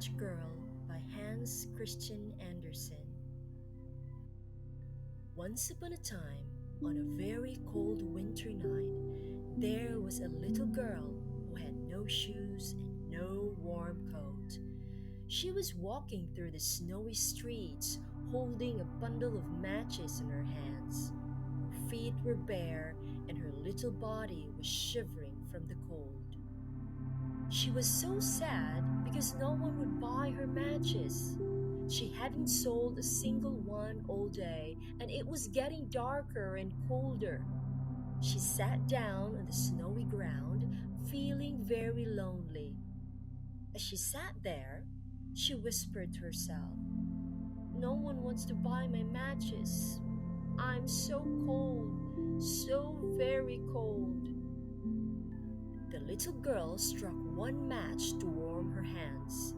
Match Girl by Hans Christian Andersen. Once upon a time, on a very cold wintry night, there was a little girl who had no shoes and no warm coat. She was walking through the snowy streets holding a bundle of matches in her hands. Her feet were bare and her little body was shivering from the cold. She was so sad because no one would buy her matches. She hadn't sold a single one all day, and it was getting darker and colder. She sat down on the snowy ground, feeling very lonely. As she sat there, she whispered to herself, "No one wants to buy my matches. I'm so cold, so very cold." The little girl struck one match to warm her hands.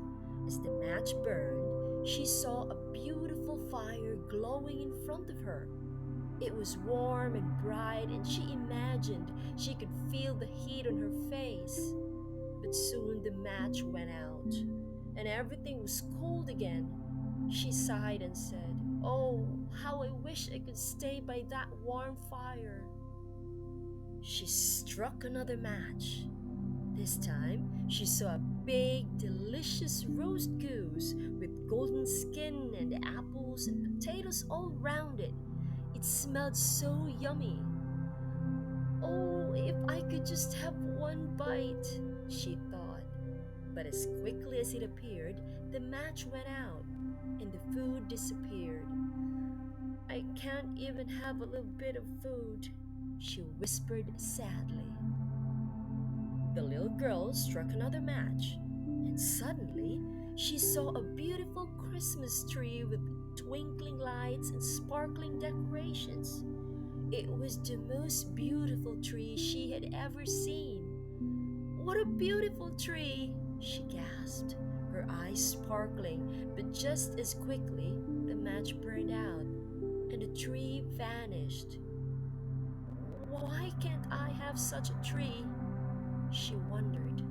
As the match burned, she saw a beautiful fire glowing in front of her. It was warm and bright, and she imagined she could feel the heat on her face. But soon the match went out, and everything was cold again. She sighed and said, "Oh, how I wish I could stay by that warm fire." She struck another match. This time, she saw a big, delicious roast goose with golden skin and apples and potatoes all round it. It smelled so yummy. "Oh, if I could just have one bite," she thought. But as quickly as it appeared, the match went out and the food disappeared. "I can't even have a little bit of food," she whispered sadly. The little girl struck another match, and suddenly she saw a beautiful Christmas tree with twinkling lights and sparkling decorations. It was the most beautiful tree she had ever seen. "What a beautiful tree!" she gasped, her eyes sparkling, but just as quickly the match burned out and the tree vanished. "Why can't I have such a tree?" she wondered.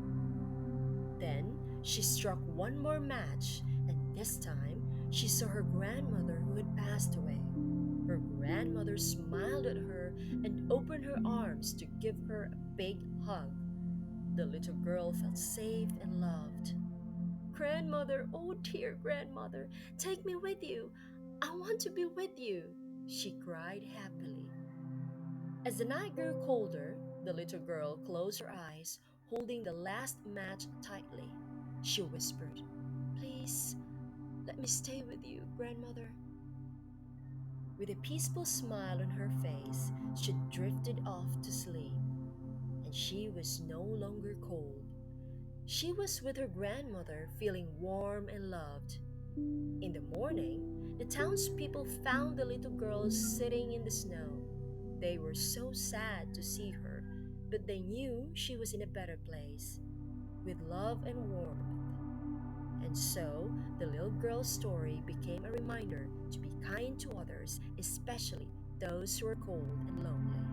Then she struck one more match, and this time she saw her grandmother who had passed away. Her grandmother smiled at her and opened her arms to give her a big hug. The little girl felt safe and loved. "Grandmother, oh dear grandmother, take me with you. I want to be with you," she cried happily. As the night grew colder, the little girl closed her eyes, holding the last match tightly. She whispered, "Please, let me stay with you, grandmother." With a peaceful smile on her face, she drifted off to sleep, and she was no longer cold. She was with her grandmother, feeling warm and loved. In the morning, the townspeople found the little girl sitting in the snow. They were so sad to see her, but they knew she was in a better place, with love and warmth. And so, the little girl's story became a reminder to be kind to others, especially those who are cold and lonely.